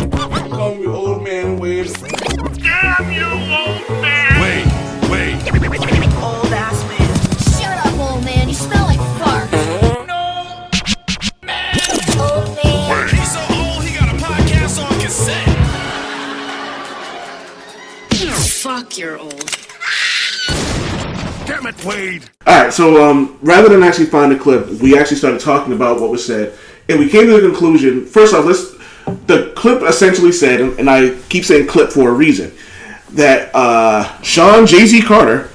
Call me old man Wade. Damn you, old man! Wait. Old ass man. Shut up, old man. You smell like fart. No! Old man. He's so old, he got a podcast on cassette. Fuck, you're old. Damn it, Wade. Alright, so rather than actually find a clip, we actually started talking about what was said. And we came to the conclusion, first off, the clip essentially said, and I keep saying clip for a reason, that Sean Jay-Z Carter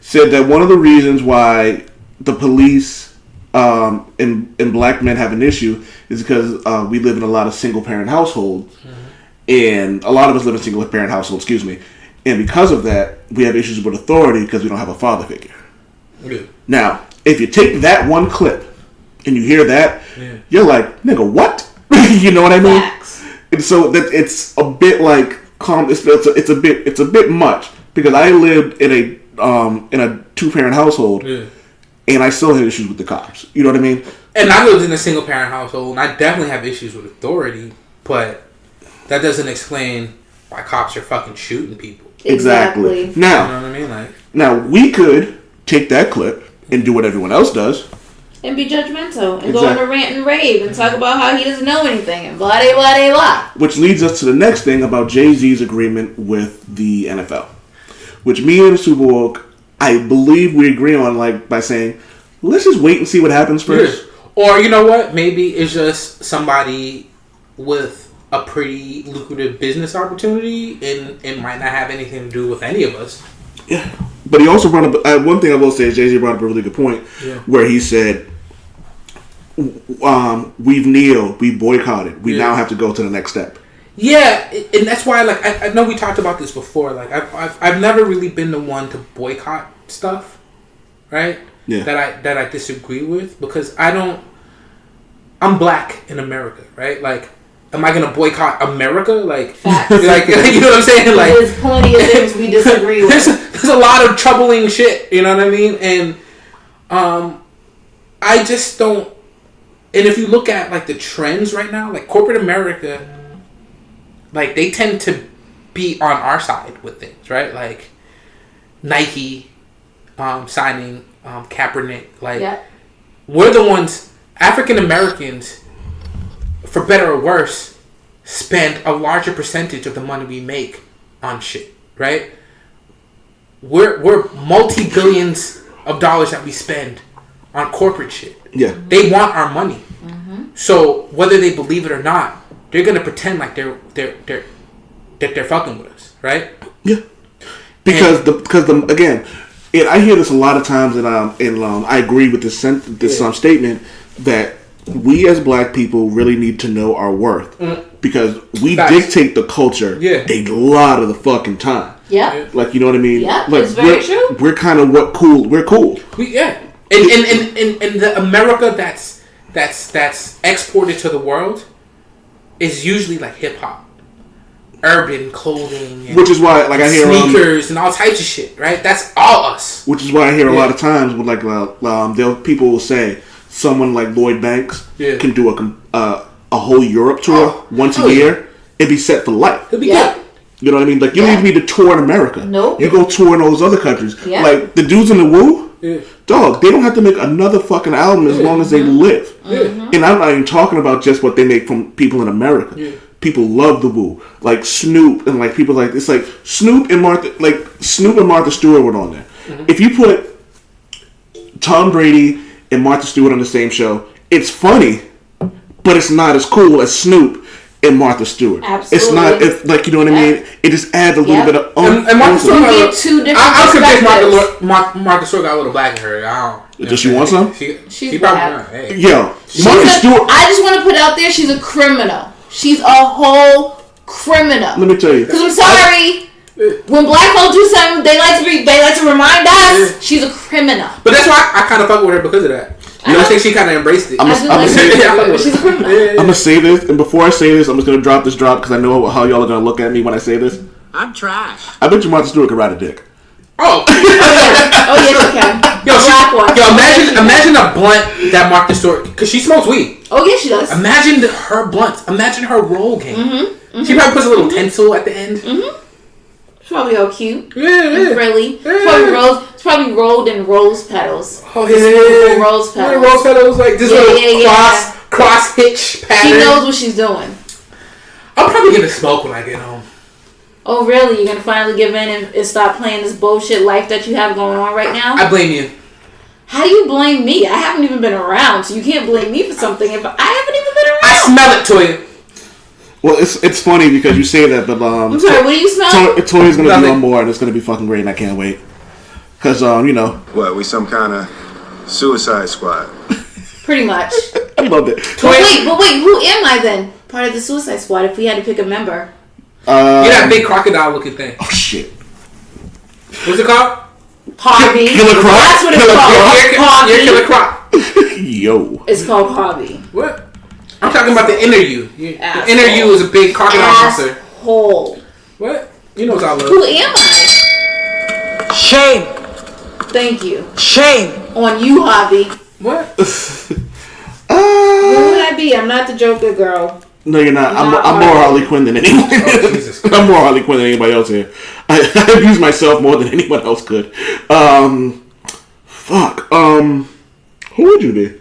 said that one of the reasons why the police and black men have an issue is because we live in a lot of single-parent households. And a lot of us live in single-parent households, and because of that, we have issues with authority because we don't have a father figure. Yeah. Now, if you take that one clip and you hear that, you're like, nigga, what? You know what I mean? Facts. And so that it's a bit like it's a bit much because I lived in a 2-parent household, and I still had issues with the cops. You know what I mean? And I lived in a single parent household, and I definitely have issues with authority, but that doesn't explain why cops are fucking shooting people. Exactly. Now, you know what I mean? Like, now we could take that clip and do what everyone else does. And be judgmental and go on a rant and rave and talk about how he doesn't know anything and blah blah blah blah. Which leads us to the next thing about Jay-Z's agreement with the NFL, which me and Supa Woke, I believe we agree on, like by saying, let's just wait and see what happens first. Or you know what? Maybe it's just somebody with a pretty lucrative business opportunity and it might not have anything to do with any of us. Yeah. But he also brought up, one thing I will say is Jay-Z brought up a really good point where he said, we've kneeled, we boycotted, we now have to go to the next step. Yeah, and that's why, like, I know we talked about this before. Like, I've never really been the one to boycott stuff, right? Yeah. That I disagree with because I'm black in America, right? Like, am I gonna boycott America? Like, Facts. like you know what I'm saying? Like, there's plenty of things we disagree with. There's a lot of troubling shit. You know what I mean? And I just don't. And if you look at like the trends right now, like corporate America, like they tend to be on our side with things, right? Like Nike signing Kaepernick. Like we're the ones, African Americans, for better or worse, spend a larger percentage of the money we make on shit, right? We're multi-billions of dollars that we spend on corporate shit. Yeah. They want our money. Mm-hmm. So whether they believe it or not, they're gonna pretend like they're fucking with us, right? Yeah. Because again, and I hear this a lot of times, and I agree with this statement that we as black people really need to know our worth because we dictate the culture a lot of the fucking time. Yeah. Like, you know what I mean? Yeah, like, it's very true. We're kind of we're cool. And the America that's exported to the world is usually like hip hop, urban clothing, and which is why like I hear sneakers and all types of shit. Right? That's all us. Which is why I hear a lot of times with like people will say someone like Lloyd Banks can do a whole Europe tour once a year and be set for life. It'll be good. You know what I mean? Like, you don't even need to tour in America. Nope. You go tour in those other countries. Yeah. Like, the dudes in the Woo, dog, they don't have to make another fucking album as long as they live. Mm-hmm. And I'm not even talking about just what they make from people in America. Yeah. People love the Woo. Like, Snoop and, like, people like... It's like Snoop and Martha Stewart were on there. Mm-hmm. If you put Tom Brady and Martha Stewart on the same show, it's funny, but it's not as cool as Snoop and Martha Stewart. Absolutely. It's not, you know what I mean? It just adds a little bit of... And Martha Stewart get two different I'm perspectives. convinced Martha Stewart got a little black in her. I don't... Does she want some? She probably... Hey. Yo, Martha Stewart... I just want to put out there, she's a criminal. She's a whole criminal. Let me tell you. Because I'm sorry... When black folks do something, they like to remind us she's a criminal. But that's why I kind of fuck with her because of that. I think she kind of embraced it. I'm she's a criminal. I'm gonna say this, and before I say this, I'm just gonna drop because I know how y'all are gonna look at me when I say this. I'm trash. I bet you Martha Stewart can ride a dick. Oh. Yes, she can. Imagine a blunt that Martha Stewart, because she smokes weed. Oh, yes, she does. Imagine her blunts. Imagine her roll game. Mm-hmm. She probably puts a little tinsel at the end. It's probably all cute. Yeah. And frilly. It's probably rolled in rose petals. Oh, yeah. Rose petals. Rose petals, like this little cross hitch pattern. She knows what she's doing. I'm probably gonna smoke when I get home. Oh, really? You're gonna finally give in and stop playing this bullshit life that you have going on right now? I blame you. How do you blame me? I haven't even been around, so you can't blame me for something if I haven't even been around. I smell it, Toya. Well, it's funny because you say that, but I'm sorry. What do you smell? Toya's gonna be on board, and it's gonna be fucking great, and I can't wait. Cause you know. What? We some kind of Suicide Squad? Pretty much. I loved it. But wait, who am I then? Part of the Suicide Squad. If we had to pick a member. You're that big crocodile looking thing. Oh shit. What's it called? Harvey. Killer Croc. That's what it's called. Harvey. You're Killer Croc. Yo. It's called Harvey. What? I'm talking about the inner you. The inner you is a big crocodile monster. Asshole. What? You know what I love. Who am I? Shame. Thank you. Shame. On you, Harvey. What? Who would I be? I'm not the Joker girl. No, you're not. I'm more Harley Quinn than anyone. Oh, Jesus. I'm more Harley Quinn than anybody else here. I abuse myself more than anyone else could. Fuck. Who would you be?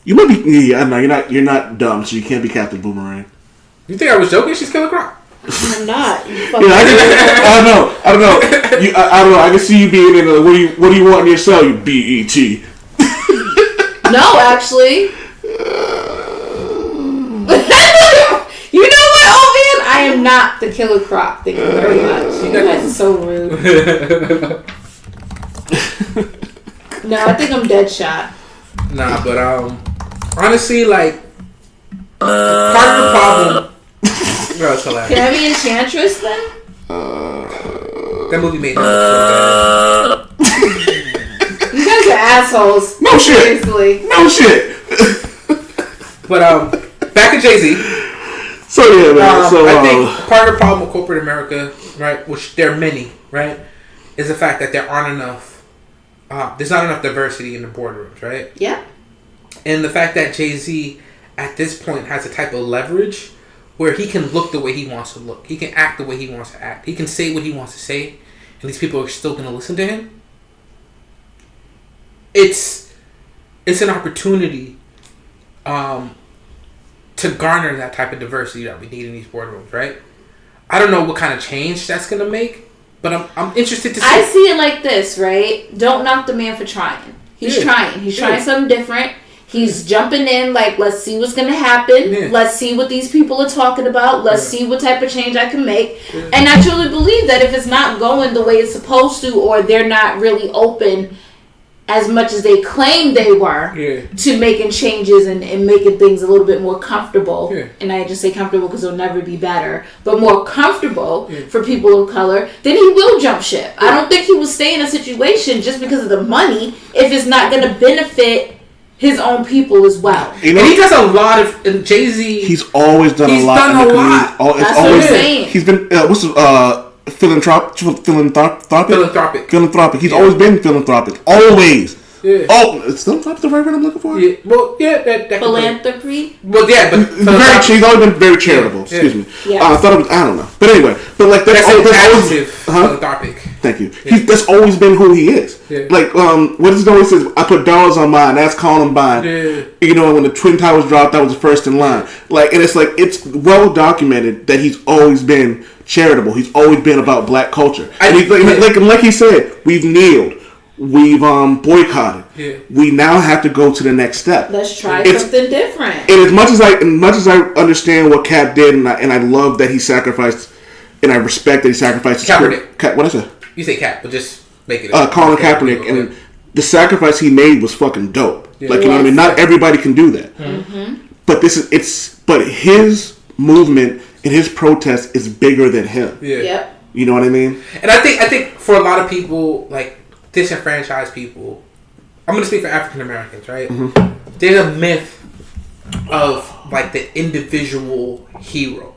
You might be. Yeah, no, you're not dumb, so you can't be Captain Boomerang. You think I was joking? She's Killer Croc. I'm not. You Yeah, fucking I don't know. I don't know. I can see you being in. What do you want in your cell? You BET. No, actually. You know what, old man? I am not the Killer Croc. Thank you very much. You guys are so rude. No, I think I'm Deadshot. Nah, but honestly, like part of the problem. Bro, it's hilarious. Can I be Enchantress then? That movie made me so bad. You guys are assholes. No shit. Seriously. No shit. But back to Jay-Z. So yeah, man. I think part of the problem with corporate America, right, which there are many, right, is the fact that there aren't enough. There's not enough diversity in the boardrooms, right? Yeah. And the fact that Jay-Z at this point has a type of leverage where he can look the way he wants to look. He can act the way he wants to act. He can say what he wants to say, and these people are still going to listen to him. It's an opportunity to garner that type of diversity that we need in these boardrooms, right? I don't know what kind of change that's going to make, but I'm interested to see. I see it like this, right? Don't knock the man for trying. He's trying. He's trying something different. He's jumping in like, let's see what's going to happen. Yeah. Let's see what these people are talking about. Let's see what type of change I can make. Yeah. And I truly believe that if it's not going the way it's supposed to, or they're not really open as much as they claim they were to making changes and making things a little bit more comfortable. Yeah. And I just say comfortable because it'll never be better, but more comfortable for people of color, then he will jump ship. Yeah. I don't think he will stay in a situation just because of the money if it's not going to benefit his own people as well. You know, and he does a lot of Jay-Z. He's always done a lot. He's done a lot. That's what I'm saying. He's been philanthropic. He's always been philanthropic. Always. Yeah. Oh, is philanthropic the right word I'm looking for? Yeah. Well, yeah, that philanthropy. Well, yeah, but he's always been very charitable. Excuse me. Yeah. I thought it was. I don't know, but anyway, but like that's always philanthropic. Thank you. Yeah. That's always been who he is. Yeah. Like what is it always says? I put dollars on mine. That's Columbine. Yeah. You know, when the Twin Towers dropped, that was the first in line. Like, and it's like it's well documented that he's always been charitable. He's always been about black culture. And like he said, we've kneeled. We've boycotted. Yeah. We now have to go to the next step. Let's try something different. And as much as I understand what Cap did, and I love that he sacrificed, and I respect that he sacrificed. Kaepernick. What is it? You say Cap, but just make it. Colin Kaepernick, and the sacrifice he made was fucking dope. Yeah. Like, you know what I mean? Not everybody can do that. Mm-hmm. But but his movement and his protest is bigger than him. Yeah. Yep. You know what I mean? And I think for a lot of people, like disenfranchised people, I'm gonna speak for African Americans, right? Mm-hmm. There's a myth of like the individual hero.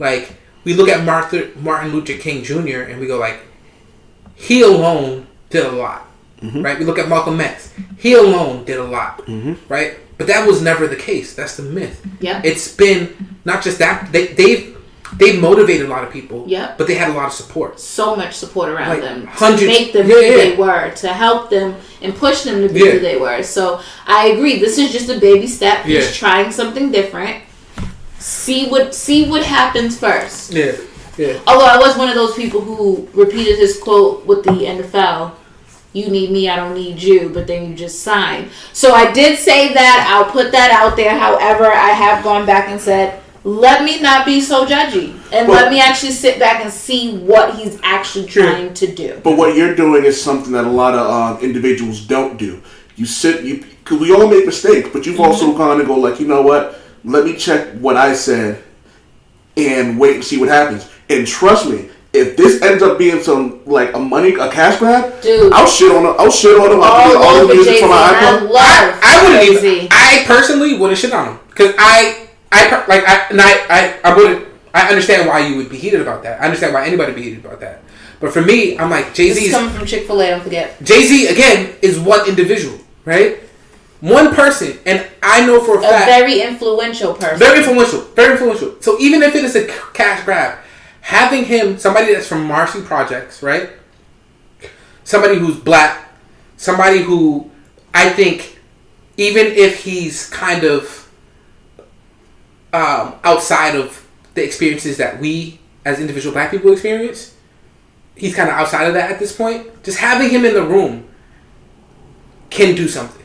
Like, we look at Martin Luther King Jr. and we go like, he alone did a lot, right? We look at Malcolm X. He alone did a lot, right? But that was never the case. That's the myth. Yeah. It's been not just that, they've motivated a lot of people. Yeah. But they had a lot of support. So much support around Like, them hundreds- to make them who they were, to help them and push them to be who they were. So I agree. This is just a baby step. He's trying something different. See what happens first. Yeah. Yeah. Although I was one of those people who repeated his quote with the NFL. You need me, I don't need you, but then you just sign. So I did say that. I'll put that out there. However, I have gone back and said, let me not be so judgy. And let me actually sit back and see what he's actually trying to do. But what you're doing is something that a lot of individuals don't do. Because we all make mistakes, but you've also kind of go like, you know what? Let me check what I said and wait and see what happens. And trust me, if this ends up being some like a cash grab, dude, I'll shit on him. I'll play all the music from my iPhone. I wouldn't even. I personally wouldn't shit on him because I understand why you would be heated about that. I understand why anybody would be heated about that. But for me, I'm like Jay-Z. This is coming from Chick-fil-A. Don't forget. Jay-Z again is one individual, right? One person, and I know for a fact, very influential person. Very influential. So even if it is a cash grab, having him, somebody that's from Marcy Projects, right? Somebody who's black, somebody who I think, even if he's kind of outside of the experiences that we as individual black people experience, he's kind of outside of that at this point. Just having him in the room can do something.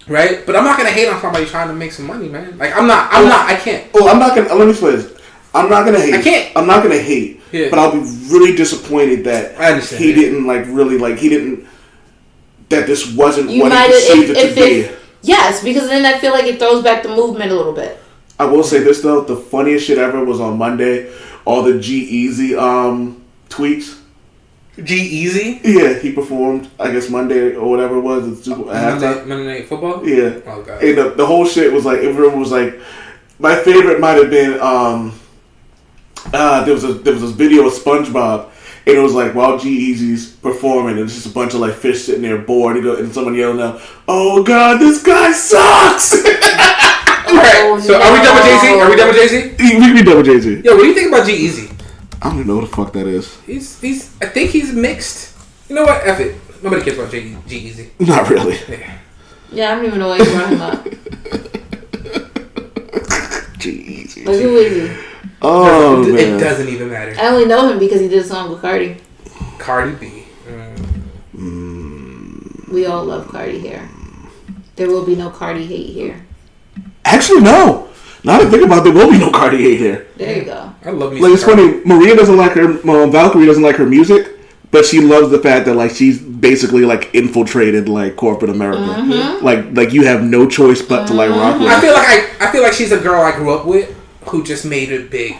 Right? But I'm not gonna hate on somebody trying to make some money, man. Like I can't. Oh, I'm not gonna. Let me explain this. I'm not gonna hate. I can't. I'm not gonna hate. Yeah. But I'll be really disappointed that he didn't that this wasn't what he perceived it to be. Yes, because then I feel like it throws back the movement a little bit. I will say this though, the funniest shit ever was on Monday. All the G-Eazy tweets. G-Eazy? Yeah, he performed, I guess, Monday or whatever it was. Monday Night Football? Yeah. Oh, God. And the whole shit was like, everyone was like, my favorite might have been, there was this video of SpongeBob, and it was like, while G-Eazy's performing, and it's just a bunch of like fish sitting there bored, and someone yelling out, "Oh God, this guy sucks!" Alright, so are we done with Jay-Z? We can be done with Jay-Z. Yo, what do you think about G-Eazy? I don't even know what the fuck that is. I think he's mixed. You know what? F it. Nobody cares about G-Eazy. Not really. Yeah, I don't even know why you brought him up. G-Eazy. Like, who is he? Oh, man. It doesn't even matter. I only know him because he did a song with Cardi. Cardi B. We all love Cardi here. There will be no Cardi hate here. Actually, no. Now that I think about it, there will be no Cardi hate here. There you go. I love me. Like, it's funny. Maria doesn't like her. Valkyrie doesn't like her music, but she loves the fact that like she's basically like infiltrated like corporate America. Mm-hmm. Like you have no choice but to like rock with. I feel like she's a girl I grew up with who just made it big.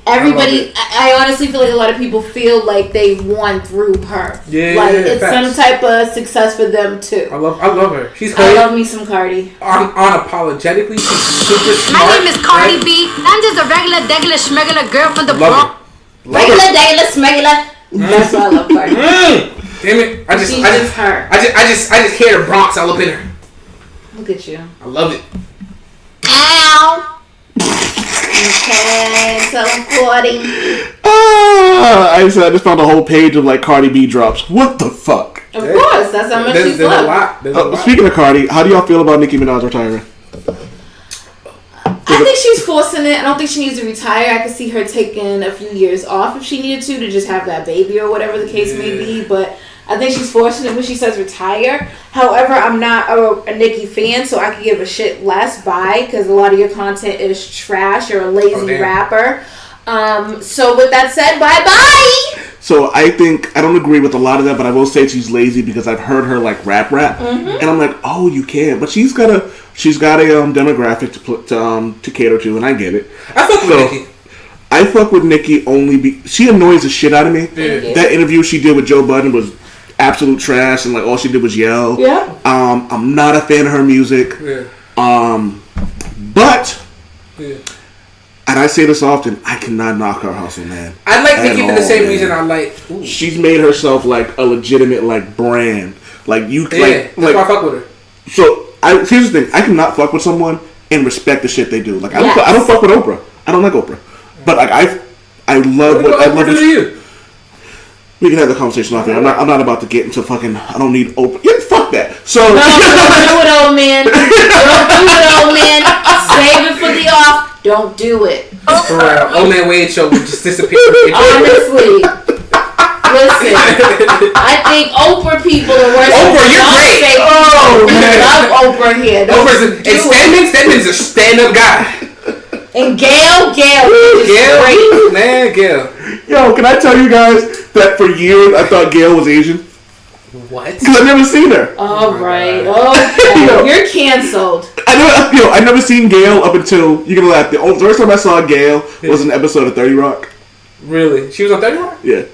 Everybody, I honestly feel like a lot of people feel like they won through her. Yeah, like it's facts. some type of success for them too. I love her. I love me some Cardi. Unapologetically, she's super smart. My name is Cardi B. I'm just a regular schmegular girl from the Bronx. Regular, smegular. That's why I love Cardi. Damn it! I just hear the Bronx all up in her. Look at you. I love it. Ow. Okay, so I'm 40. I just found a whole page of like Cardi B drops. What the fuck? Of course, that's how much she's loved. There's a lot. Speaking of Cardi, how do y'all feel about Nicki Minaj retiring? I think she's forcing it. I don't think she needs to retire. I could see her taking a few years off if she needed to just have that baby or whatever the case may be. But I think she's forcing it when she says retire. However, I'm not a Nicki fan, so I could give a shit less because a lot of your content is trash or a lazy rapper. So with that said, bye-bye! So I think, I don't agree with a lot of that, but I will say she's lazy because I've heard her like rap. And I'm like, oh, you can. But she's got a demographic to cater to, and I get it. I fuck with Nicki. I fuck with Nicki only she annoys the shit out of me. Yeah. That interview she did with Joe Budden was absolute trash, and like all she did was yell. Yeah. I'm not a fan of her music. Yeah. But and I say this often, I cannot knock her hustle, man. I like Nicki for the same reason I like. Ooh. She's made herself like a legitimate like brand. Like you, that's why I fuck with her. So here's the thing: I cannot fuck with someone and respect the shit they do. Like I don't fuck with Oprah. I don't like Oprah, but like I love what I love. You. We can have the conversation off here. I'm not about to get into fucking. I don't need Oprah. Yeah, fuck that. So no, don't do it, old man. Don't do it, old man. Save it for the off. Don't do it. For real, Old Man Wade show would just disappear. Honestly. Listen, I think Oprah people are worse. Oprah, you're great. Man. Love Oprah here. Stedman's a stand-up guy. And Gail is great. Man, Gail. Yo, can I tell you guys that for years I thought Gail was Asian? What? Because I've never seen her. All right. Okay. You're canceled. I never seen Gail up until, you're gonna laugh. The first time I saw Gail was an episode of 30 Rock. Really? She was on 30 Rock? Yeah.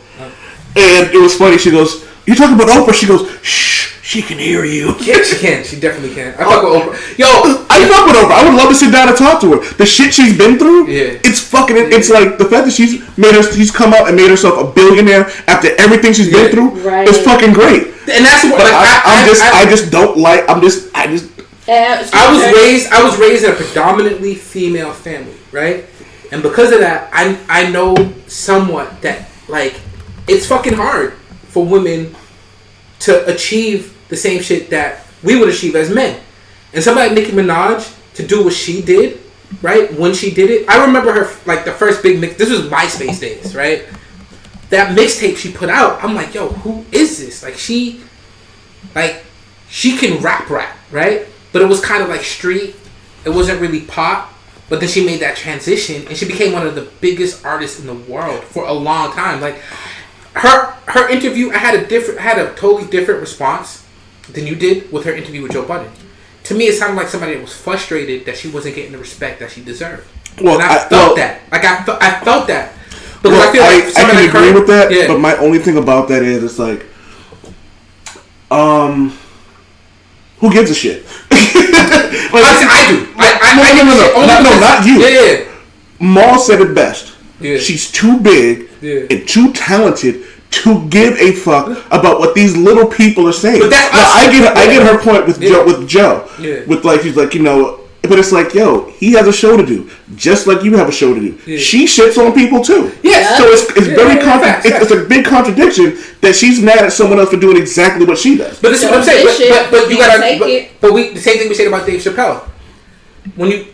And it was funny. She goes, "You're talking about Oprah?" She goes, "Shh, she can hear you." Yeah, she can. She definitely can. I fuck with Oprah. Yo, I fuck with Oprah. I would love to sit down and talk to her. The shit she's been through, it's fucking. It's like the fact that she's come out and made herself a billionaire after everything she's been through. Right. Is fucking great. And that's what I just don't like. I was raised in a predominantly female family, right? And because of that, I know somewhat that like. It's fucking hard for women to achieve the same shit that we would achieve as men. And somebody like Nicki Minaj to do what she did, right? When she did it, I remember her like the first big mix. This was MySpace days, right? That mixtape she put out, I'm like, yo, who is this? Like she can rap, right? But it was kind of like street. It wasn't really pop. But then she made that transition and she became one of the biggest artists in the world for a long time. Like. Her interview, I had a totally different response than you did with her interview with Joe Budden. To me, it sounded like somebody that was frustrated that she wasn't getting the respect that she deserved. Well, and I felt that. Like I felt that. Because well, I feel like I can agree with that. Yeah. But my only thing about that is it's like, who gives a shit? Like, I do. No, not you. Yeah. Maul said it best. Yeah. She's too big and too talented to give a fuck about what these little people are saying. But I get her point with Joe. Yeah. With like he's like, but it's like, yo, he has a show to do, just like you have a show to do. Yeah. She shits on people too. Yeah. So it's it's a big contradiction that she's mad at someone else for doing exactly what she does. But this is what I'm saying. But you gotta. But the same thing we said about Dave Chappelle. When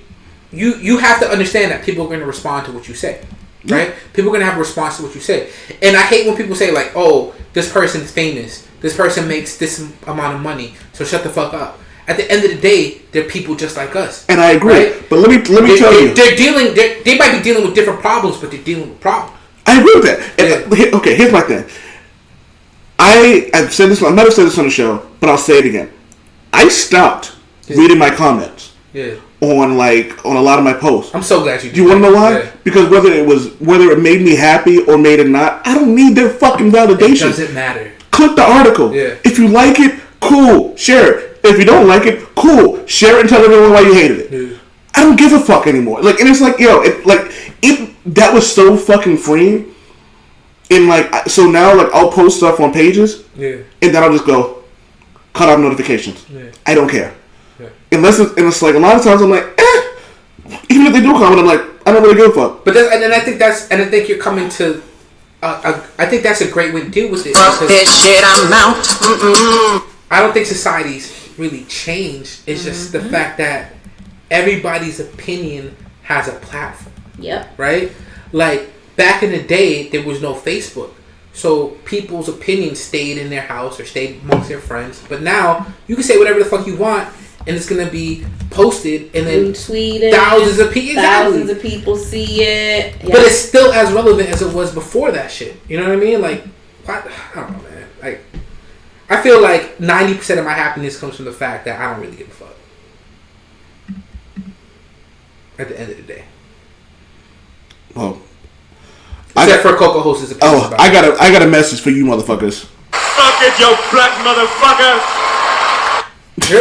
you have to understand that people are going to respond to what you say. Right? People are going to have a response to what you say. And I hate when people say like, oh, this person's famous. This person makes this amount of money. So shut the fuck up. At the end of the day, they're people just like us. And I agree. Right? But let me tell you. They might be dealing with different problems, but they're dealing with problems. I agree with that. And, okay, here's my thing. I've said this, I might have said this on the show, but I'll say it again. I stopped reading my comments. Yeah. On a lot of my posts. I'm so glad you did. Do you want to know why? Yeah. Because whether it made me happy or made it not, I don't need their fucking validation. It doesn't matter. Click the article. Yeah. If you like it, cool, share it. If you don't like it, cool, share it and tell everyone why you hated it. Yeah. I don't give a fuck anymore. Like, and it's like, that was so fucking freeing. And so now I'll post stuff on pages. Yeah. And then I'll just go cut off notifications. Yeah. I don't care. Unless it's like a lot of times I'm like, even if they do comment, I'm like, I don't really give a fuck. But I think you're coming to, I think that's a great way to deal with it. Fuck this shit, I'm out. I don't think society's really changed. It's just the fact that everybody's opinion has a platform. Yep. Right? Like back in the day, there was no Facebook. So people's opinions stayed in their house or stayed amongst their friends. But now you can say whatever the fuck you want. And it's gonna be posted, and then retweeted. Thousands of people see it. Yeah. But it's still as relevant as it was before that shit. You know what I mean? Like, I don't know, man. Like, I feel like 90% of my happiness comes from the fact that I don't really give a fuck. At the end of the day. Well, except for CocoaHost's opinion. Oh, I got a message for you, motherfuckers. Fuck it, yo, black motherfucker. Fuck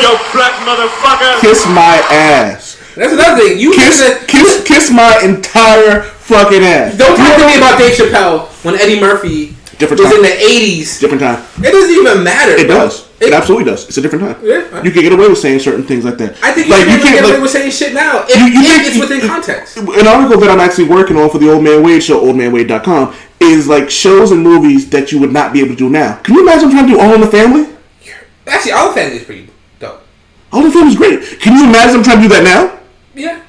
your black motherfucker. Kiss my ass. That's another thing. You kiss my entire fucking ass. Don't talk to me about Dave Chappelle when Eddie Murphy was in the 80s. Different time. It doesn't even matter. It does. It absolutely does. It's a different time. Yeah. You can get away with saying certain things like that. I think you can get away with saying shit now if it's within context. An article that I'm actually working on for the Old Man Wade show, oldmanwade.com, is like shows and movies that you would not be able to do now. Can you imagine trying to do All in the Family? Actually, All in the Family is pretty dope. All in the Family is great. Can you imagine them trying to do that now? Yeah.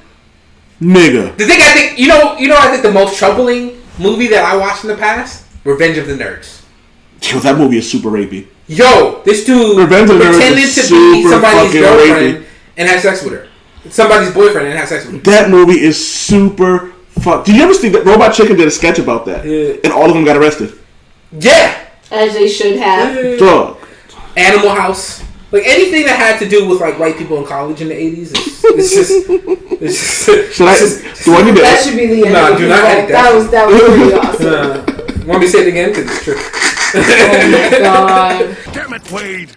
Nigga. The thing I think, I think the most troubling movie that I watched in the past, Revenge of the Nerds. Yo, that movie is super rapey. Yo, this dude pretended to be somebody's girlfriend rapey. And had sex with her. Somebody's boyfriend and had sex with her. That movie is super fuck. Did you ever see that Robot Chicken did a sketch about that? Yeah. And all of them got arrested. Yeah. As they should have. Yeah. Dog. Animal House. Like anything that had to do with like white people in college in the 80s, Do I need to? That should be the end. No, do not edit that. That was pretty awesome. Want me to say it again? Because it's true. Oh my god. Damn it, Wade.